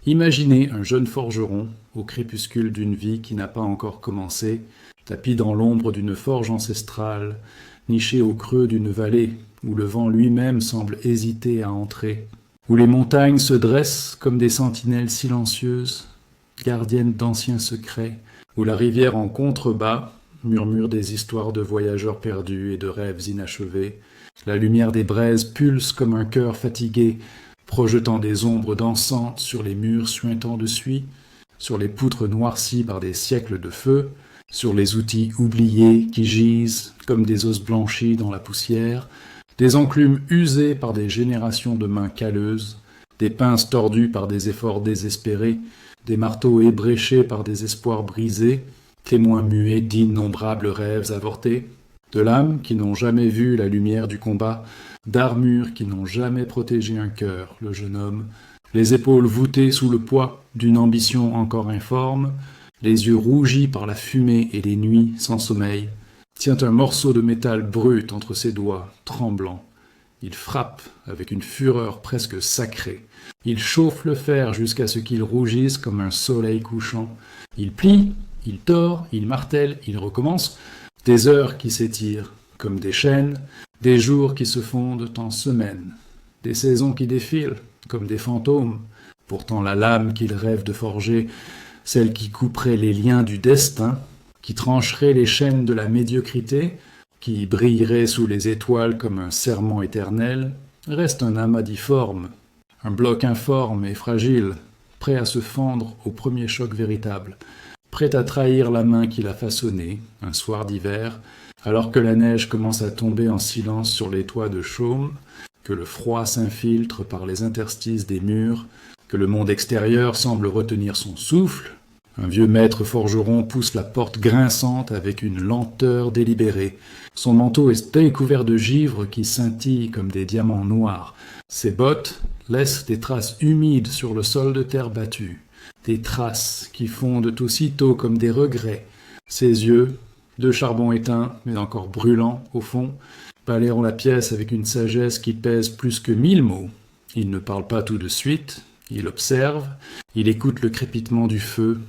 Imaginez un jeune forgeron, au crépuscule d'une vie qui n'a pas encore commencé, tapi dans l'ombre d'une forge ancestrale, niché au creux d'une vallée, où le vent lui-même semble hésiter à entrer, où les montagnes se dressent comme des sentinelles silencieuses, gardiennes d'anciens secrets, où la rivière en contrebas murmure des histoires de voyageurs perdus et de rêves inachevés. La lumière des braises pulse comme un cœur fatigué, projetant des ombres dansantes sur les murs suintants de suie, sur les poutres noircies par des siècles de feu, sur les outils oubliés qui gisent comme des os blanchis dans la poussière, des enclumes usées par des générations de mains calleuses, des pinces tordues par des efforts désespérés, des marteaux ébréchés par des espoirs brisés, témoins muets d'innombrables rêves avortés, de lames qui n'ont jamais vu la lumière du combat, d'armures qui n'ont jamais protégé un cœur, le jeune homme, les épaules voûtées sous le poids d'une ambition encore informe, les yeux rougis par la fumée et les nuits sans sommeil, tient un morceau de métal brut entre ses doigts, tremblant. Il frappe avec une fureur presque sacrée. Il chauffe le fer jusqu'à ce qu'il rougisse comme un soleil couchant. Il plie, il tord, il martèle, il recommence. Des heures qui s'étirent comme des chaînes, des jours qui se fondent en semaines, des saisons qui défilent comme des fantômes. Pourtant la lame qu'il rêve de forger, celle qui couperait les liens du destin, qui trancherait les chaînes de la médiocrité, qui brillerait sous les étoiles comme un serment éternel, reste un amas difforme, un bloc informe et fragile, prêt à se fendre au premier choc véritable, prêt à trahir la main qui l'a façonné, un soir d'hiver, alors que la neige commence à tomber en silence sur les toits de chaume, que le froid s'infiltre par les interstices des murs, que le monde extérieur semble retenir son souffle. Un vieux maître forgeron pousse la porte grinçante avec une lenteur délibérée. Son manteau est couvert de givre qui scintillent comme des diamants noirs. Ses bottes laissent des traces humides sur le sol de terre battue, des traces qui fondent aussitôt comme des regrets. Ses yeux, de charbon éteint, mais encore brûlants au fond, balayeront la pièce avec une sagesse qui pèse plus que 1000 mots. Il ne parle pas tout de suite, il observe, il écoute le crépitement du feu,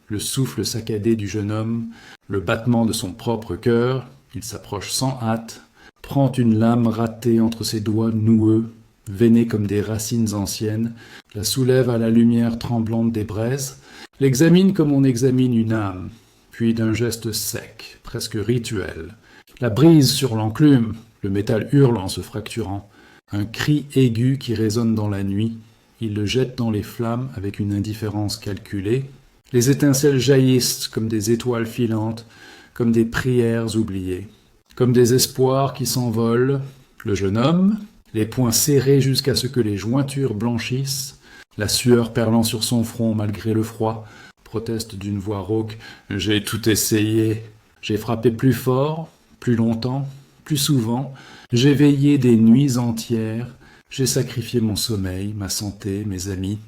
le souffle saccadé du jeune homme, le battement de son propre cœur. Il s'approche sans hâte, prend une lame ratée entre ses doigts noueux, veinée comme des racines anciennes, la soulève à la lumière tremblante des braises, l'examine comme on examine une âme, puis d'un geste sec, presque rituel, la brise sur l'enclume, le métal hurle en se fracturant, un cri aigu qui résonne dans la nuit, il le jette dans les flammes avec une indifférence calculée. Les étincelles jaillissent comme des étoiles filantes, comme des prières oubliées, comme des espoirs qui s'envolent. Le jeune homme, les poings serrés jusqu'à ce que les jointures blanchissent, la sueur perlant sur son front malgré le froid, proteste d'une voix rauque « J'ai tout essayé, j'ai frappé plus fort, plus longtemps, plus souvent, j'ai veillé des nuits entières, j'ai sacrifié mon sommeil, ma santé, mes amis. »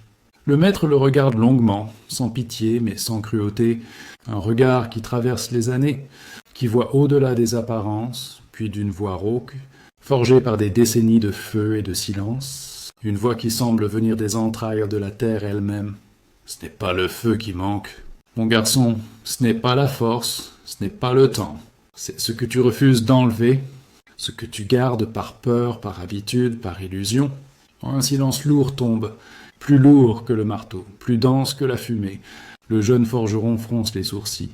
Le maître le regarde longuement, sans pitié mais sans cruauté, un regard qui traverse les années, qui voit au-delà des apparences, puis d'une voix rauque, forgée par des décennies de feu et de silence, une voix qui semble venir des entrailles de la terre elle-même. Ce n'est pas le feu qui manque. Mon garçon, ce n'est pas la force, ce n'est pas le temps. C'est ce que tu refuses d'enlever, ce que tu gardes par peur, par habitude, par illusion. Un silence lourd tombe, plus lourd que le marteau, plus dense que la fumée. Le jeune forgeron fronce les sourcils.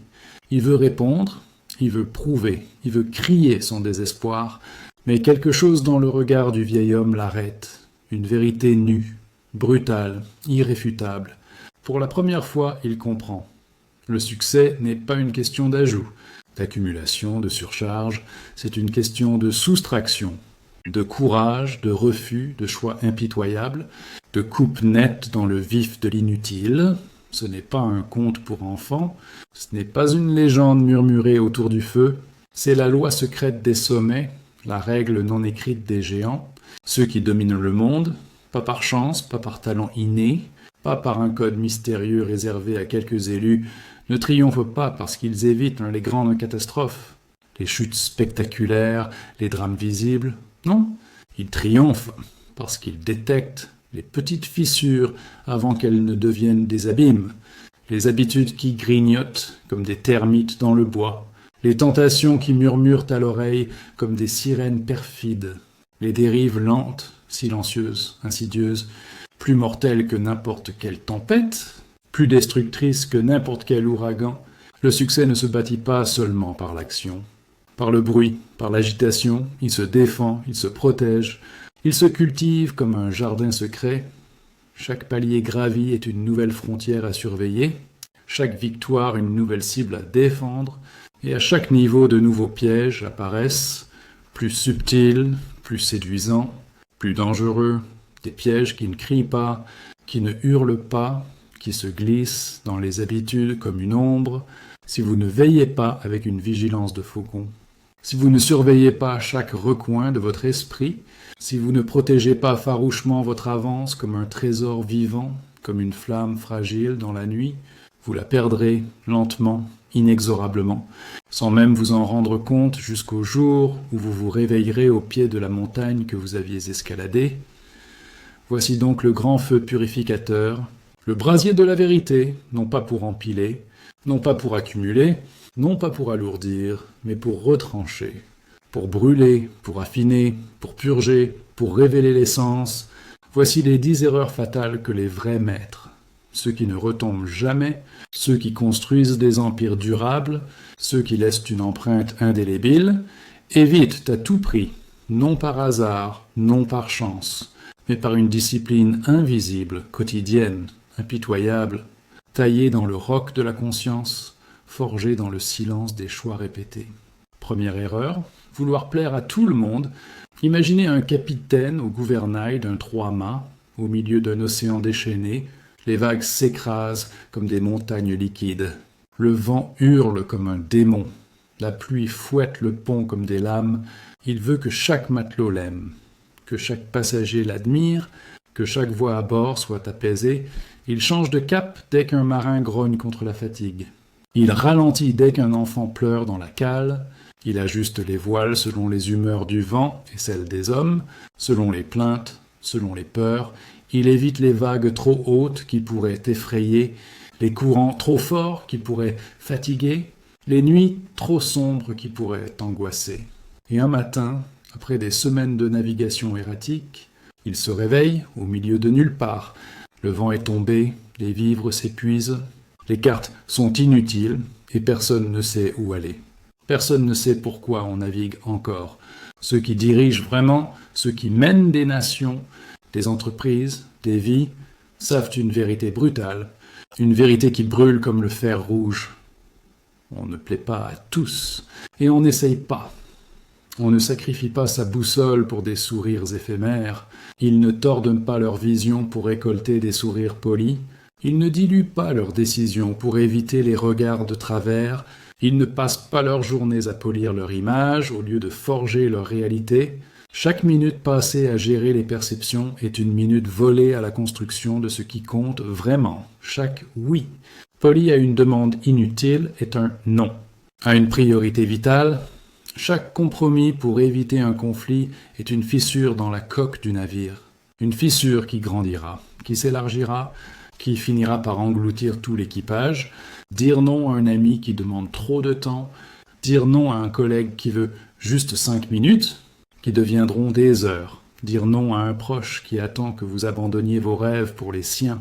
Il veut répondre, il veut prouver, il veut crier son désespoir, mais quelque chose dans le regard du vieil homme l'arrête. Une vérité nue, brutale, irréfutable. Pour la première fois, il comprend. Le succès n'est pas une question d'ajout, d'accumulation, de surcharge, c'est une question de soustraction, de courage, de refus, de choix impitoyable, de coupe nette dans le vif de l'inutile. Ce n'est pas un conte pour enfants, ce n'est pas une légende murmurée autour du feu, c'est la loi secrète des sommets, la règle non écrite des géants, ceux qui dominent le monde, pas par chance, pas par talent inné, pas par un code mystérieux réservé à quelques élus, ne triomphent pas parce qu'ils évitent les grandes catastrophes, les chutes spectaculaires, les drames visibles. Non, ils triomphent parce qu'ils détectent, les petites fissures avant qu'elles ne deviennent des abîmes, les habitudes qui grignotent comme des termites dans le bois, les tentations qui murmurent à l'oreille comme des sirènes perfides, les dérives lentes, silencieuses, insidieuses, plus mortelles que n'importe quelle tempête, plus destructrices que n'importe quel ouragan. Le succès ne se bâtit pas seulement par l'action. Par le bruit, par l'agitation, il se défend, il se protège, il se cultive comme un jardin secret. Chaque palier gravi est une nouvelle frontière à surveiller, chaque victoire une nouvelle cible à défendre, et à chaque niveau de nouveaux pièges apparaissent, plus subtils, plus séduisants, plus dangereux, des pièges qui ne crient pas, qui ne hurlent pas, qui se glissent dans les habitudes comme une ombre, si vous ne veillez pas avec une vigilance de faucon. Si vous ne surveillez pas chaque recoin de votre esprit, si vous ne protégez pas farouchement votre avance comme un trésor vivant, comme une flamme fragile dans la nuit, vous la perdrez lentement, inexorablement, sans même vous en rendre compte jusqu'au jour où vous vous réveillerez au pied de la montagne que vous aviez escaladée. Voici donc le grand feu purificateur, le brasier de la vérité, non pas pour empiler, non pas pour accumuler, non pas pour alourdir, mais pour retrancher, pour brûler, pour affiner, pour purger, pour révéler l'essence. Voici les 10 erreurs fatales que les vrais maîtres, ceux qui ne retombent jamais, ceux qui construisent des empires durables, ceux qui laissent une empreinte indélébile, évitent à tout prix, non par hasard, non par chance, mais par une discipline invisible, quotidienne, impitoyable, taillée dans le roc de la conscience, forgée dans le silence des choix répétés. Première erreur, vouloir plaire à tout le monde. Imaginez un capitaine au gouvernail d'un 3-mâts, au milieu d'un océan déchaîné. Les vagues s'écrasent comme des montagnes liquides. Le vent hurle comme un démon. La pluie fouette le pont comme des lames. Il veut que chaque matelot l'aime, que chaque passager l'admire, que chaque voix à bord soit apaisée. Il change de cap dès qu'un marin grogne contre la fatigue. Il ralentit dès qu'un enfant pleure dans la cale. Il ajuste les voiles selon les humeurs du vent et celles des hommes, selon les plaintes, selon les peurs. Il évite les vagues trop hautes qui pourraient effrayer, les courants trop forts qui pourraient fatiguer, les nuits trop sombres qui pourraient angoisser. Et un matin, après des semaines de navigation erratique, il se réveille au milieu de nulle part. Le vent est tombé, les vivres s'épuisent, les cartes sont inutiles et personne ne sait où aller. Personne ne sait pourquoi on navigue encore. Ceux qui dirigent vraiment, ceux qui mènent des nations, des entreprises, des vies, savent une vérité brutale, une vérité qui brûle comme le fer rouge. On ne plaît pas à tous, et on n'essaye pas. On ne sacrifie pas sa boussole pour des sourires éphémères. Ils ne tordent pas leur vision pour récolter des sourires polis. Ils ne diluent pas leurs décisions pour éviter les regards de travers. Ils ne passent pas leurs journées à polir leur image au lieu de forger leur réalité. Chaque minute passée à gérer les perceptions est une minute volée à la construction de ce qui compte vraiment. Chaque oui poli à une demande inutile est un non. À une priorité vitale, chaque compromis pour éviter un conflit est une fissure dans la coque du navire. Une fissure qui grandira, qui s'élargira, qui finira par engloutir tout l'équipage. Dire non à un ami qui demande trop de temps, dire non à un collègue qui veut juste 5 minutes, qui deviendront des heures. Dire non à un proche qui attend que vous abandonniez vos rêves pour les siens.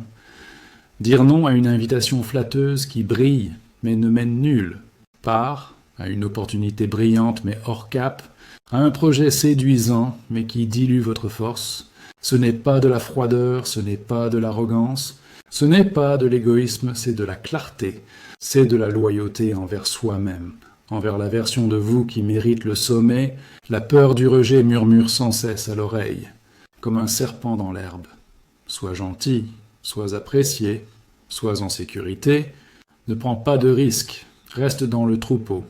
Dire non à une invitation flatteuse qui brille mais ne mène nulle part, à une opportunité brillante mais hors cap, à un projet séduisant mais qui dilue votre force. Ce n'est pas de la froideur, ce n'est pas de l'arrogance, ce n'est pas de l'égoïsme, c'est de la clarté, c'est de la loyauté envers soi-même, envers la version de vous qui mérite le sommet. La peur du rejet murmure sans cesse à l'oreille, comme un serpent dans l'herbe. Sois gentil, sois apprécié, sois en sécurité, ne prends pas de risques, reste dans le troupeau.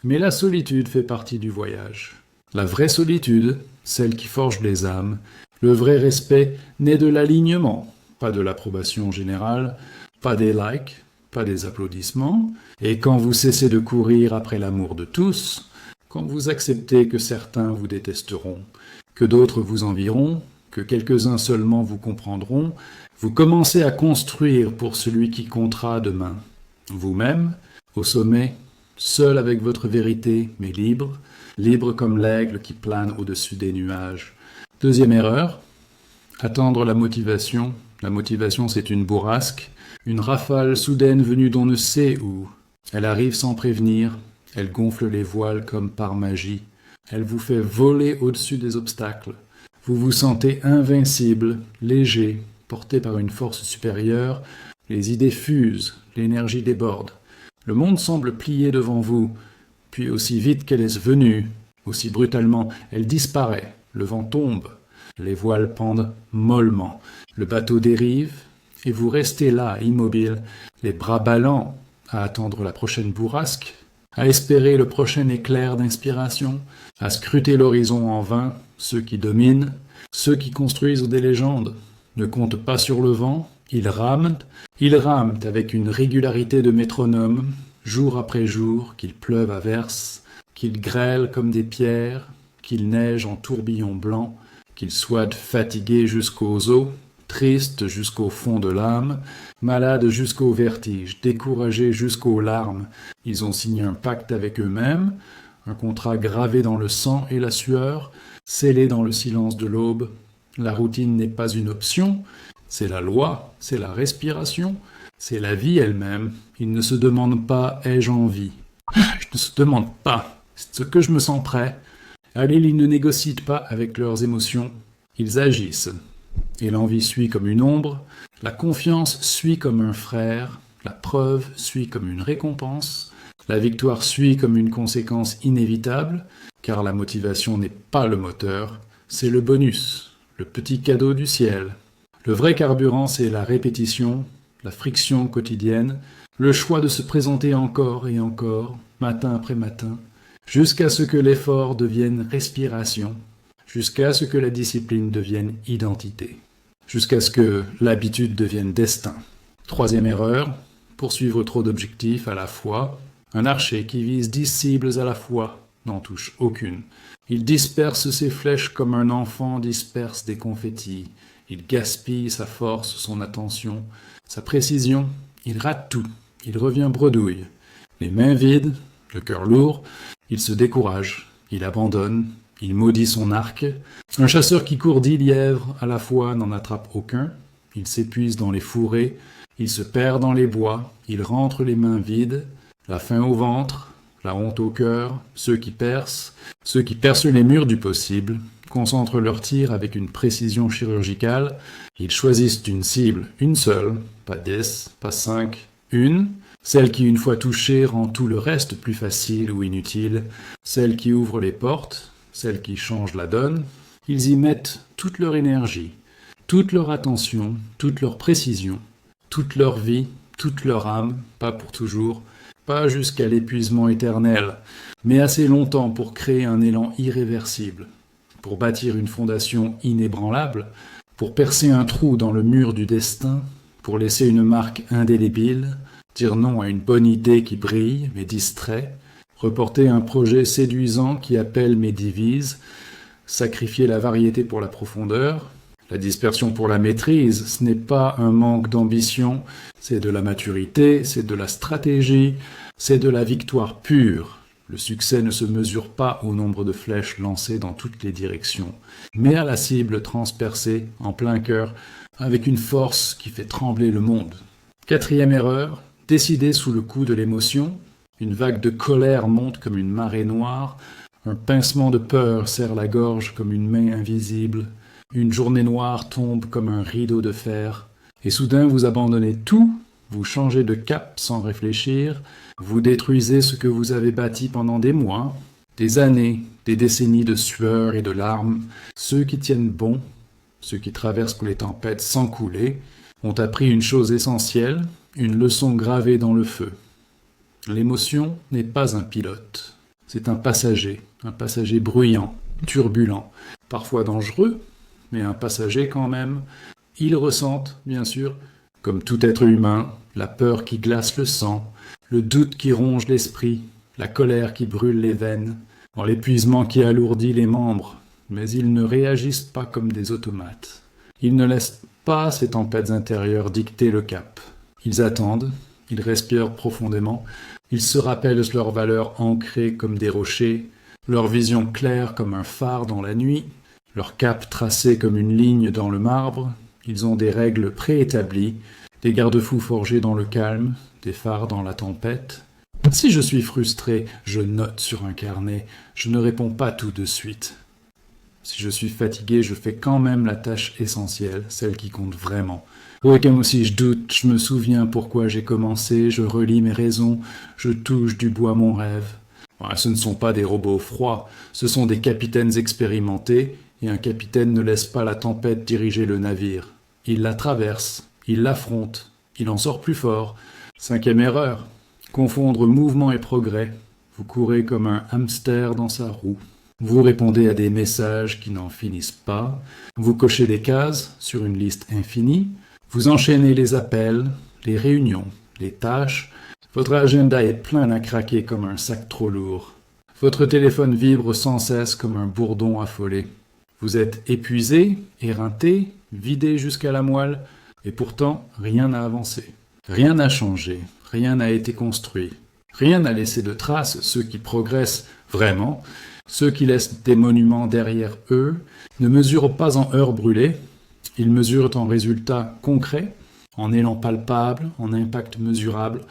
Mais la solitude fait partie du voyage. La vraie solitude, celle qui forge les âmes, le vrai respect naît de l'alignement, pas de l'approbation générale, pas des likes, pas des applaudissements, et quand vous cessez de courir après l'amour de tous, quand vous acceptez que certains vous détesteront, que d'autres vous envieront, que quelques-uns seulement vous comprendront, vous commencez à construire pour celui qui comptera demain. Vous-même, au sommet, seul avec votre vérité, mais libre, libre comme l'aigle qui plane au-dessus des nuages. Deuxième erreur, attendre la motivation. La motivation, c'est une bourrasque, une rafale soudaine venue d'on ne sait où. Elle arrive sans prévenir, elle gonfle les voiles comme par magie. Elle vous fait voler au-dessus des obstacles. Vous vous sentez invincible, léger, porté par une force supérieure. Les idées fusent, l'énergie déborde. Le monde semble plier devant vous, puis aussi vite qu'elle est venue, aussi brutalement, elle disparaît, le vent tombe, les voiles pendent mollement, le bateau dérive, et vous restez là, immobile, les bras ballants, à attendre la prochaine bourrasque, à espérer le prochain éclair d'inspiration, à scruter l'horizon en vain. Ceux qui dominent, ceux qui construisent des légendes, ne comptent pas sur le vent, ils rament avec une régularité de métronome, jour après jour, qu'il pleuve à verse, qu'il grêle comme des pierres, qu'il neige en tourbillons blancs, qu'ils soient fatigués jusqu'aux os, tristes jusqu'au fond de l'âme, malades jusqu'au vertige, découragés jusqu'aux larmes. Ils ont signé un pacte avec eux-mêmes, un contrat gravé dans le sang et la sueur, scellé dans le silence de l'aube. La routine n'est pas une option, c'est la loi, c'est la respiration, c'est la vie elle-même. Ils ne se demandent pas « ai-je envie ?» Ils ne se demandent pas « est-ce que je me sens prêt ?» Allez, ils ne négocient pas avec leurs émotions, ils agissent. Et l'envie suit comme une ombre, la confiance suit comme un frère, la preuve suit comme une récompense, la victoire suit comme une conséquence inévitable, car la motivation n'est pas le moteur, c'est le bonus, le petit cadeau du ciel. Le vrai carburant, c'est la répétition, la friction quotidienne, le choix de se présenter encore et encore, matin après matin, jusqu'à ce que l'effort devienne respiration, jusqu'à ce que la discipline devienne identité, jusqu'à ce que l'habitude devienne destin. Troisième erreur, poursuivre trop d'objectifs à la fois. Un archer qui vise 10 cibles à la fois n'en touche aucune. Il disperse ses flèches comme un enfant disperse des confettis. Il gaspille sa force, son attention, sa précision. Il rate tout. Il revient bredouille. Les mains vides, le cœur lourd, il se décourage. Il abandonne. Il maudit son arc. Un chasseur qui court 10 lièvres à la fois n'en attrape aucun. Il s'épuise dans les fourrés. Il se perd dans les bois. Il rentre les mains vides. La faim au ventre, la honte au cœur, ceux qui percent les murs du possible, concentrent leurs tirs avec une précision chirurgicale, ils choisissent une cible, une seule, pas 10, pas 5, une, celle qui une fois touchée rend tout le reste plus facile ou inutile, celle qui ouvre les portes, celle qui change la donne, ils y mettent toute leur énergie, toute leur attention, toute leur précision, toute leur vie, toute leur âme, pas pour toujours, pas jusqu'à l'épuisement éternel, mais assez longtemps pour créer un élan irréversible, pour bâtir une fondation inébranlable, pour percer un trou dans le mur du destin, pour laisser une marque indélébile, dire non à une bonne idée qui brille mais distrait, reporter un projet séduisant qui appelle mais divise, sacrifier la variété pour la profondeur. La dispersion pour la maîtrise, ce n'est pas un manque d'ambition, c'est de la maturité, c'est de la stratégie, c'est de la victoire pure. Le succès ne se mesure pas au nombre de flèches lancées dans toutes les directions, mais à la cible transpercée en plein cœur, avec une force qui fait trembler le monde. Quatrième erreur, décider sous le coup de l'émotion. Une vague de colère monte comme une marée noire, un pincement de peur serre la gorge comme une main invisible. Une journée noire tombe comme un rideau de fer, et soudain vous abandonnez tout, vous changez de cap sans réfléchir, vous détruisez ce que vous avez bâti pendant des mois, des années, des décennies de sueur et de larmes. Ceux qui tiennent bon, ceux qui traversent les tempêtes sans couler, ont appris une chose essentielle, une leçon gravée dans le feu. L'émotion n'est pas un pilote, c'est un passager bruyant, turbulent, parfois dangereux, mais un passager quand même. Ils ressentent, bien sûr, comme tout être humain, la peur qui glace le sang, le doute qui ronge l'esprit, la colère qui brûle les veines, l'épuisement qui alourdit les membres. mais ils ne réagissent pas comme des automates. Ils ne laissent pas ces tempêtes intérieures dicter le cap. Ils attendent, ils respirent profondément, ils se rappellent leurs valeurs ancrées comme des rochers, leur vision claire comme un phare dans la nuit, leur cap tracé comme une ligne dans le marbre. Ils ont des règles préétablies, des garde-fous forgés dans le calme, des phares dans la tempête. Si je suis frustré, je note sur un carnet, je ne réponds pas tout de suite. Si je suis fatigué, je fais quand même la tâche essentielle, celle qui compte vraiment. Au cas où si je doute, je me souviens pourquoi j'ai commencé, je relis mes raisons, je touche du bois mon rêve. Ce ne sont pas des robots froids, ce sont des capitaines expérimentés, et un capitaine ne laisse pas la tempête diriger le navire. Il la traverse, il l'affronte, il en sort plus fort. 5e erreur, confondre mouvement et progrès. Vous courez comme un hamster dans sa roue. Vous répondez à des messages qui n'en finissent pas. Vous cochez des cases sur une liste infinie. Vous enchaînez les appels, les réunions, les tâches. Votre agenda est plein à craquer comme un sac trop lourd. Votre téléphone vibre sans cesse comme un bourdon affolé. Vous êtes épuisé, éreinté, vidé jusqu'à la moelle, et pourtant rien n'a avancé. Rien n'a changé, rien n'a été construit. Rien n'a laissé de traces. Ceux qui progressent vraiment, ceux qui laissent des monuments derrière eux, ne mesurent pas en heures brûlées, ils mesurent en résultats concrets, en élan palpable, en impact mesurable.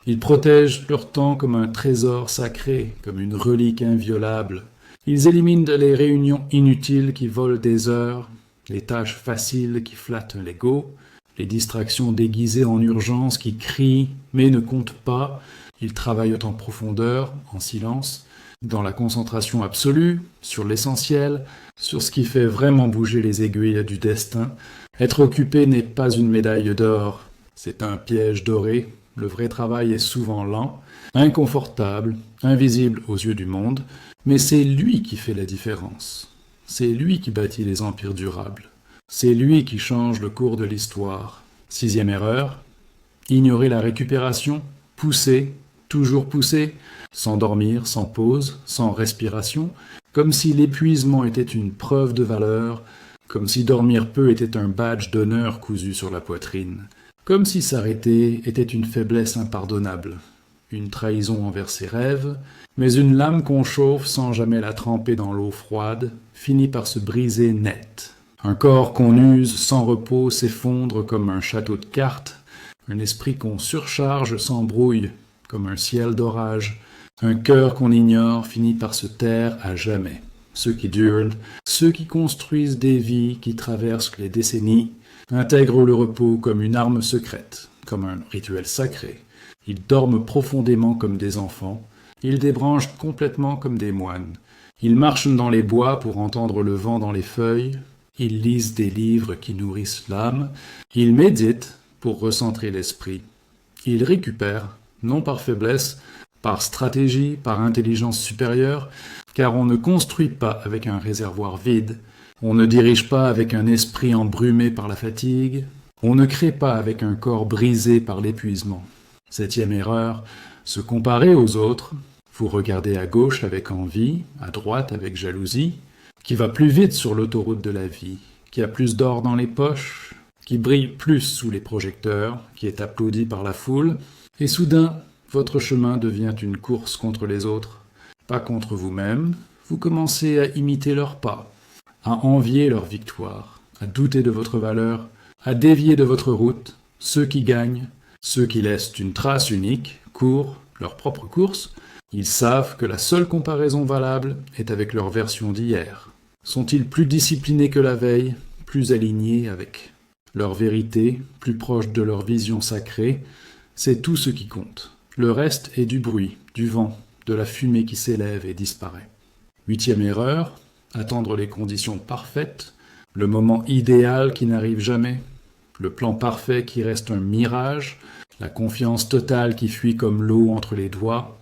Ils protègent leur temps comme un trésor sacré, comme une relique inviolable. Ils éliminent les réunions inutiles qui volent des heures, les tâches faciles qui flattent l'ego, les distractions déguisées en urgence qui crient mais ne comptent pas. Ils travaillent en profondeur, en silence, dans la concentration absolue, sur l'essentiel, sur ce qui fait vraiment bouger les aiguilles du destin. Être occupé n'est pas une médaille d'or, c'est un piège doré. Le vrai travail est souvent lent, inconfortable, invisible aux yeux du monde, mais c'est lui qui fait la différence. C'est lui qui bâtit les empires durables. C'est lui qui change le cours de l'histoire. 6e erreur, ignorer la récupération, pousser, toujours pousser, sans dormir, sans pause, sans respiration, comme si l'épuisement était une preuve de valeur, comme si dormir peu était un badge d'honneur cousu sur la poitrine, comme si s'arrêter était une faiblesse impardonnable, une trahison envers ses rêves, mais une lame qu'on chauffe sans jamais la tremper dans l'eau froide finit par se briser net. Un corps qu'on use sans repos s'effondre comme un château de cartes, un esprit qu'on surcharge s'embrouille comme un ciel d'orage, un cœur qu'on ignore finit par se taire à jamais. Ceux qui durent, ceux qui construisent des vies qui traversent les décennies, intègrent le repos comme une arme secrète, comme un rituel sacré. Ils dorment profondément comme des enfants, ils débranchent complètement comme des moines. Ils marchent dans les bois pour entendre le vent dans les feuilles, ils lisent des livres qui nourrissent l'âme, ils méditent pour recentrer l'esprit. Ils récupèrent, non par faiblesse, par stratégie, par intelligence supérieure, car on ne construit pas avec un réservoir vide, on ne dirige pas avec un esprit embrumé par la fatigue, on ne crée pas avec un corps brisé par l'épuisement. 7e erreur, se comparer aux autres. Vous regardez à gauche avec envie, à droite avec jalousie, qui va plus vite sur l'autoroute de la vie, qui a plus d'or dans les poches, qui brille plus sous les projecteurs, qui est applaudi par la foule, et soudain, votre chemin devient une course contre les autres, pas contre vous-même. Vous commencez à imiter leurs pas, à envier leur victoire, à douter de votre valeur, à dévier de votre route. Ceux qui gagnent, ceux qui laissent une trace unique, courent leur propre course. Ils savent que la seule comparaison valable est avec leur version d'hier. Sont-ils plus disciplinés que la veille, plus alignés avec leur vérité, plus proches de leur vision sacrée? C'est tout ce qui compte. Le reste est du bruit, du vent, de la fumée qui s'élève et disparaît. 8e erreur, attendre les conditions parfaites, le moment idéal qui n'arrive jamais, le plan parfait qui reste un mirage, la confiance totale qui fuit comme l'eau entre les doigts,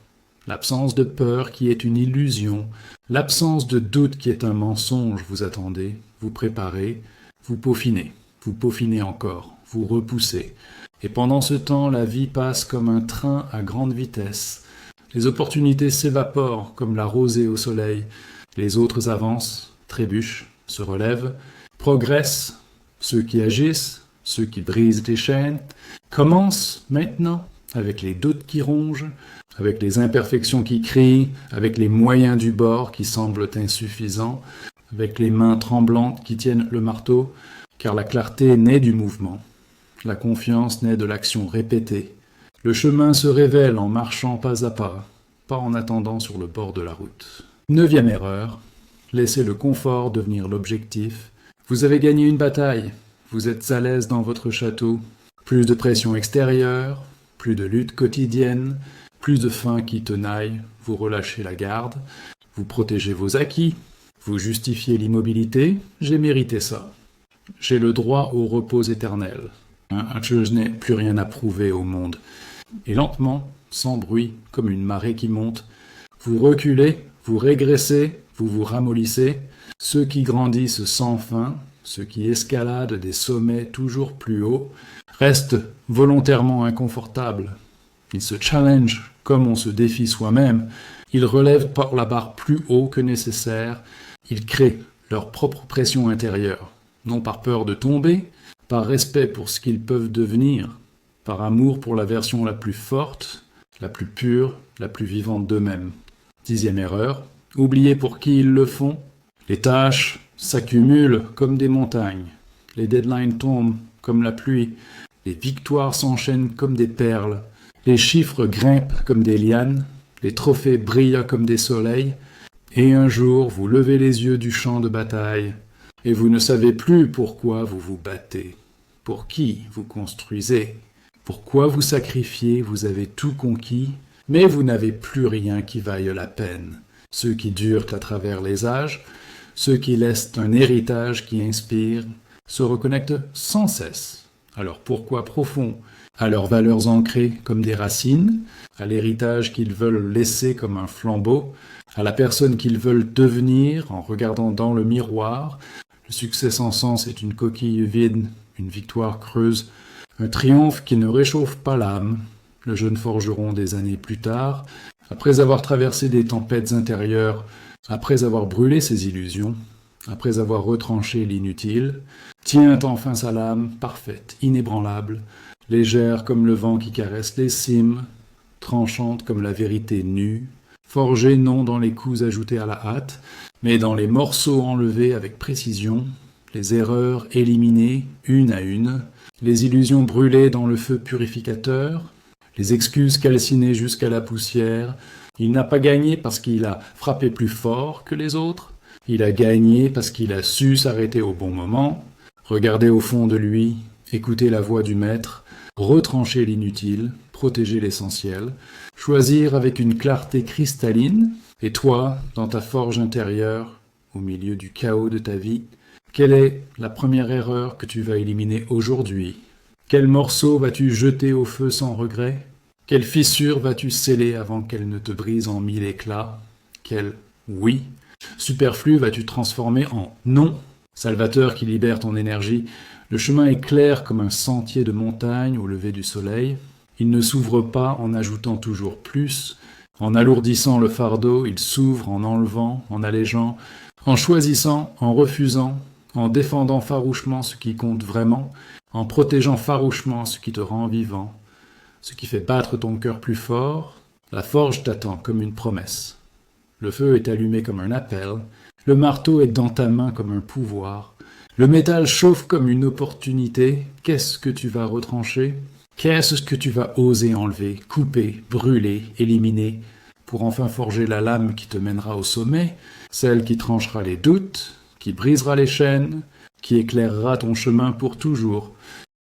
l'absence de peur qui est une illusion, l'absence de doute qui est un mensonge. Vous attendez, vous préparez, vous peaufinez encore, vous repoussez. Et pendant ce temps, la vie passe comme un train à grande vitesse. Les opportunités s'évaporent comme la rosée au soleil. Les autres avancent, trébuchent, se relèvent, progressent, ceux qui agissent, ceux qui brisent tes chaînes, commencent maintenant avec les doutes qui rongent, avec les imperfections qui crient, avec les moyens du bord qui semblent insuffisants, avec les mains tremblantes qui tiennent le marteau, car la clarté naît du mouvement, la confiance naît de l'action répétée. Le chemin se révèle en marchant pas à pas, pas en attendant sur le bord de la route. 9e erreur, laissez le confort devenir l'objectif. Vous avez gagné une bataille, vous êtes à l'aise dans votre château, plus de pression extérieure, plus de lutte quotidienne, plus de faim qui tenaille, vous relâchez la garde, vous protégez vos acquis, vous justifiez l'immobilité, j'ai mérité ça. J'ai le droit au repos éternel. Je n'ai plus rien à prouver au monde. Et lentement, sans bruit, comme une marée qui monte, vous reculez, vous régressez, vous vous ramollissez, ceux qui grandissent sans fin, ceux qui escaladent des sommets toujours plus hauts, restent volontairement inconfortables. Ils se challengent comme on se défie soi-même, ils relèvent par la barre plus haut que nécessaire, ils créent leur propre pression intérieure, non par peur de tomber, par respect pour ce qu'ils peuvent devenir, par amour pour la version la plus forte, la plus pure, la plus vivante d'eux-mêmes. 10e erreur, oubliez pour qui ils le font. Les tâches s'accumulent comme des montagnes, les deadlines tombent comme la pluie, les victoires s'enchaînent comme des perles, les chiffres grimpent comme des lianes, les trophées brillent comme des soleils, et un jour vous levez les yeux du champ de bataille, et vous ne savez plus pourquoi vous vous battez, pour qui vous construisez, pourquoi vous sacrifiez, vous avez tout conquis, mais vous n'avez plus rien qui vaille la peine. Ceux qui durent à travers les âges, ceux qui laissent un héritage qui inspire, se reconnectent sans cesse à leur pourquoi profond, à leurs valeurs ancrées comme des racines, à l'héritage qu'ils veulent laisser comme un flambeau, à la personne qu'ils veulent devenir en regardant dans le miroir. Le succès sans sens est une coquille vide, une victoire creuse, un triomphe qui ne réchauffe pas l'âme. Le jeune forgeron des années plus tard, après avoir traversé des tempêtes intérieures, après avoir brûlé ses illusions, après avoir retranché l'inutile, tient enfin sa lame parfaite, inébranlable, légère comme le vent qui caresse les cimes, tranchante comme la vérité nue, forgée non dans les coups ajoutés à la hâte, mais dans les morceaux enlevés avec précision, les erreurs éliminées une à une, les illusions brûlées dans le feu purificateur, les excuses calcinées jusqu'à la poussière. Il n'a pas gagné parce qu'il a frappé plus fort que les autres, il a gagné parce qu'il a su s'arrêter au bon moment, regarder au fond de lui, écouter la voix du maître, retrancher l'inutile, protéger l'essentiel, choisir avec une clarté cristalline, et toi, dans ta forge intérieure, au milieu du chaos de ta vie, quelle est la première erreur que tu vas éliminer aujourd'hui? Quel morceau vas-tu jeter au feu sans regret? Quelle fissure vas-tu sceller avant qu'elle ne te brise en 1000 éclats? Quel oui superflu vas-tu transformer en non? Salvateur qui libère ton énergie, le chemin est clair comme un sentier de montagne au lever du soleil. Il ne s'ouvre pas en ajoutant toujours plus. En alourdissant le fardeau, il s'ouvre en enlevant, en allégeant, en choisissant, en refusant, en défendant farouchement ce qui compte vraiment, en protégeant farouchement ce qui te rend vivant, ce qui fait battre ton cœur plus fort. La forge t'attend comme une promesse. Le feu est allumé comme un appel, le marteau est dans ta main comme un pouvoir, le métal chauffe comme une opportunité. Qu'est-ce que tu vas retrancher? Qu'est-ce que tu vas oser enlever, couper, brûler, éliminer, pour enfin forger la lame qui te mènera au sommet, celle qui tranchera les doutes, qui brisera les chaînes, qui éclairera ton chemin pour toujours,